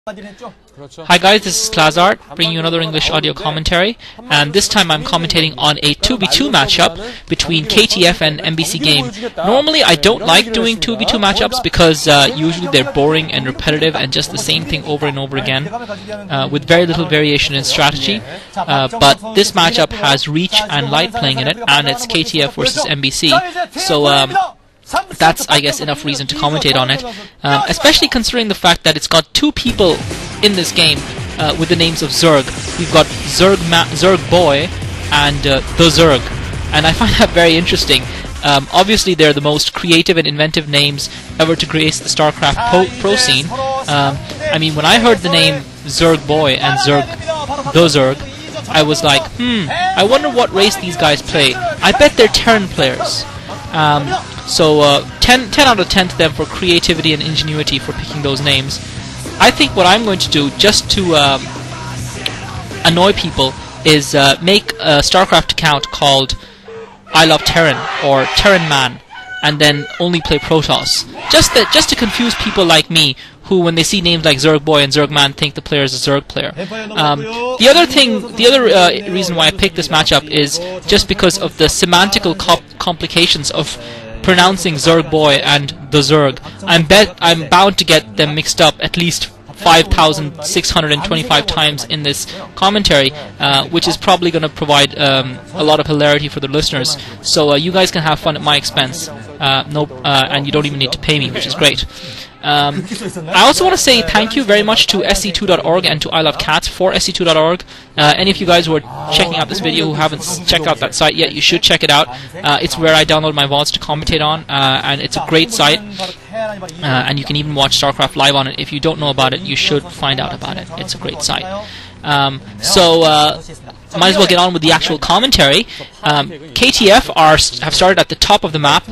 Hi guys, this is Klazart bringing you another English audio commentary, and this time I'm commentating on a 2v2 matchup between KTF and MBC Game. Normally I don't like doing 2v2 matchups because usually they're boring and repetitive and just the same thing over and over again with very little variation in strategy, but this matchup has Reach and Light playing in it, and it's KTF versus MBC, so that's, I guess, enough reason to commentate on it, especially considering the fact that it's got two people in this game with the names of Zerg. We've got Zergboy and Thezerg, and I find that very interesting. Obviously, they're the most creative and inventive names ever to grace the StarCraft pro scene. I mean, when I heard the name Zergboy and Thezerg, I was like, I wonder what race these guys play. I bet they're Terran players. So 10 out of 10 to them for creativity and ingenuity for picking those names. I think what I'm going to do, just to annoy people, is make a StarCraft account called I Love Terran or Terran Man, and then only play Protoss. Just to confuse people like me, who, when they see names like Zergboy and Zergman, think the player is a Zerg player. The other reason why I picked this matchup is just because of the semantical complications of pronouncing Zergboy and the Zerg. I'm bound to get them mixed up at least 5,625 times in this commentary, which is probably going to provide a lot of hilarity for the listeners. So you guys can have fun at my expense, and you don't even need to pay me, which is great. I also want to say thank you very much to sc2.org and to I Love Cats for sc2.org. Any of you guys who are checking out this video who haven't checked out that site yet, you should check it out. It's where I download my VODs to commentate on, and it's a great site. And you can even watch StarCraft live on it. If you don't know about it, you should find out about it. It's a great site. Might as well get on with the actual commentary. KTF have started at the top of the map.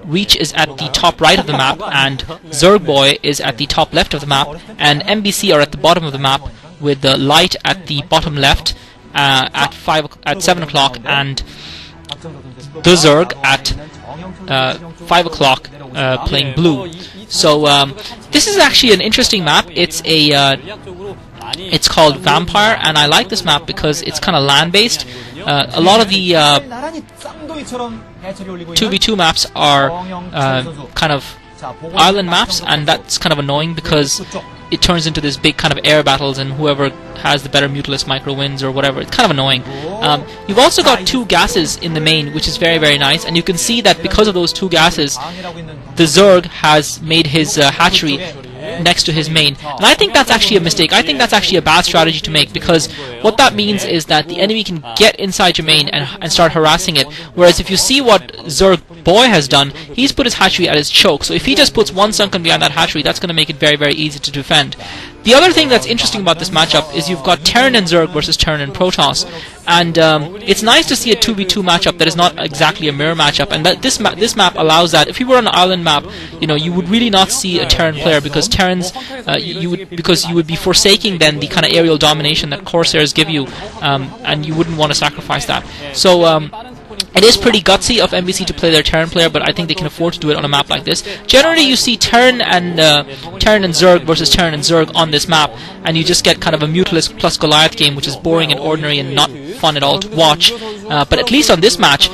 Reach is at the top right of the map, and Zergboy is at the top left of the map, and MBC are at the bottom of the map, with the Light at the bottom left at 7 o'clock, and Thezerg at 5 o'clock playing blue. So this is actually an interesting map. It's called Vampire, and I like this map because it's kind of land-based. A lot of the 2v2 maps are kind of island maps, and that's kind of annoying because it turns into this big kind of air battles, and whoever has the better Mutalisk micro wins or whatever. It's kind of annoying. You've also got two gases in the main, which is very, very nice, and you can see that because of those two gases, the Zerg has made his hatchery next to his main, and I think that's actually a mistake. I think that's actually a bad strategy to make, because what that means is that the enemy can get inside your main and start harassing it, whereas if you see what Zergboy has done, he's put his hatchery at his choke, so if he just puts one sunken behind that hatchery, that's going to make it very, very easy to defend. The other thing that's interesting about this matchup is you've got Terran and Zerg versus Terran and Protoss, and it's nice to see a 2v2 matchup that is not exactly a mirror matchup, and that this map allows that. If you were on an island map, you would really not see a Terran player, because Terrans, you would be forsaking then the kind of aerial domination that Corsairs give you, and you wouldn't want to sacrifice that. So it is pretty gutsy of MBC to play their Terran player, but I think they can afford to do it on a map like this. Generally, you see Terran and Zerg versus Terran and Zerg on this map, and you just get kind of a Mutalisk plus Goliath game, which is boring and ordinary and not fun at all to watch. But at least on this match,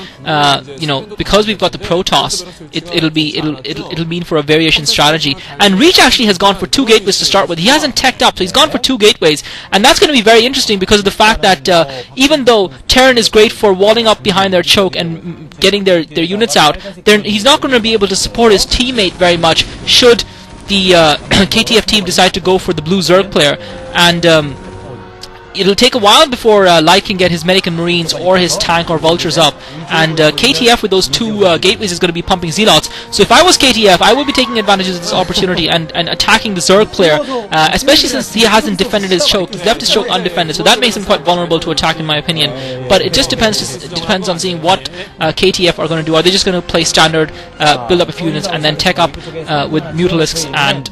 because we've got the Protoss, it'll mean for a variation strategy. And Reach actually has gone for 2 gateways to start with. He hasn't teched up, so he's gone for 2 gateways, and that's going to be very interesting because of the fact that even though Terran is great for walling up behind their choke and getting their units out, he's not going to be able to support his teammate very much should the KTF team decide to go for the blue Zerg player, and it'll take a while before Light can get his Medic and Marines or his tank or Vultures up, and KTF with those 2 gateways is going to be pumping Zealots. So if I was KTF, I would be taking advantage of this opportunity and attacking the Zerg player, especially since he hasn't defended his choke. He's left his choke undefended, so that makes him quite vulnerable to attack, in my opinion. But it just depends on seeing what KTF are going to do. Are they just going to play standard, build up a few units, and then tech up with Mutalisks and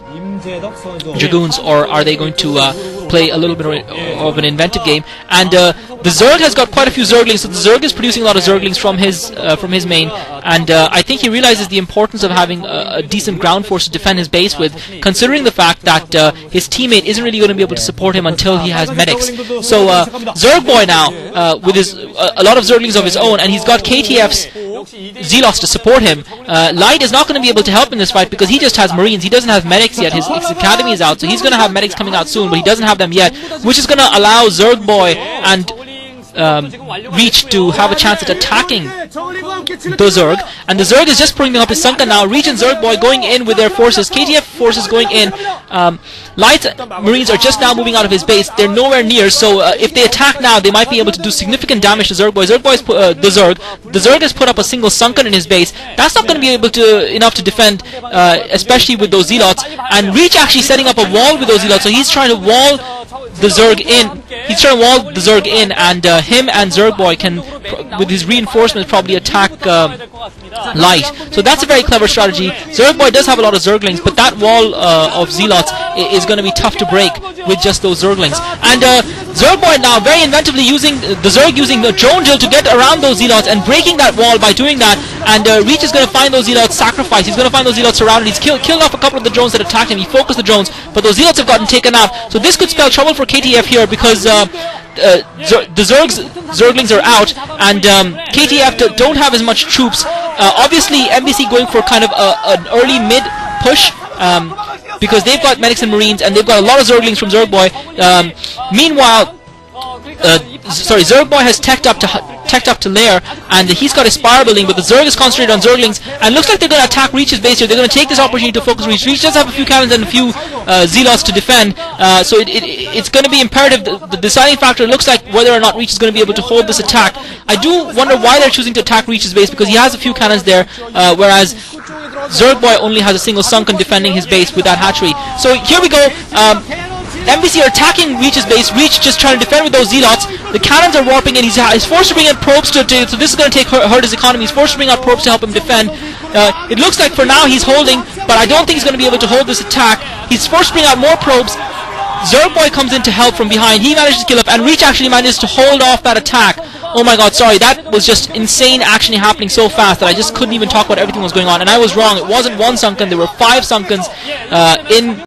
Dragoons, or are they going to play a little bit of an inventive game? And the Zerg has got quite a few Zerglings, so the Zerg is producing a lot of Zerglings from his main. and I think he realizes the importance of having a decent ground force to defend his base with, considering the fact that his teammate isn't really going to be able to support him until he has medics. So Zergboy now, with a lot of Zerglings of his own, and he's got KTF's Zealots to support him. Light is not going to be able to help in this fight because he just has Marines. He doesn't have medics yet. His academy is out, so he's going to have medics coming out soon, but he doesn't have them yet, which is going to allow Zergboy and Reach to have a chance at attacking the Zerg, and the Zerg is just putting up his Sunken now. Reach and Zergboy going in with their forces, KTF forces going in. Light Marines are just now moving out of his base. They're nowhere near, so if they attack now, they might be able to do significant damage to Zergboy. The Zerg has put up a single Sunken in his base. That's not going to be enough to defend, especially with those Zealots. And Reach actually setting up a wall with those Zealots, so he's trying to wall the Zerg in. He's trying to wall the Zerg in, and him and Zergboy can, with his reinforcements, probably attack Light. So that's a very clever strategy. Zergboy does have a lot of Zerglings, but that wall of Zealots is going to be tough to break with just those Zerglings. And Zergboy now very inventively using the Zerg using the drone drill to get around those Zealots and breaking that wall by doing that. And Reach is going to find those Zealots sacrificed. He's going to find those Zealots surrounded. He's killed off a couple of the drones that attacked him. He focused the drones, but those Zealots have gotten taken out. So this could spell trouble for KTF here because the Zerglings are out, and KTF don't have as much troops. Obviously, MBC going for kind of an early mid push because they've got medics and Marines, and they've got a lot of Zerglings from Zergboy. Meanwhile, Zergboy has teched up to Lair, and he's got a spire building, but the Zerg is concentrated on Zerglings, and looks like they're going to attack Reach's base here. They're going to take this opportunity to focus Reach. Reach does have a few cannons and a few Zealots to defend, so it's going to be imperative. The deciding factor looks like whether or not Reach is going to be able to hold this attack. I do wonder why they're choosing to attack Reach's base, because he has a few cannons there, whereas Zergboy only has a single Sunken defending his base with that hatchery. So here we go. MBC are attacking Reach's base. Reach just trying to defend with those Zealots. The cannons are warping in. He's forced to bring in probes so this is going to hurt his economy. He's forced to bring out probes to help him defend. It looks like for now he's holding, but I don't think he's going to be able to hold this attack. He's forced to bring out more probes. Zergboy comes in to help from behind. He manages to kill up, and Reach actually manages to hold off that attack. Oh my god, sorry, that was just insane action happening so fast that I just couldn't even talk about everything that was going on. And I was wrong. It wasn't one Sunken, there were 5 Sunkens in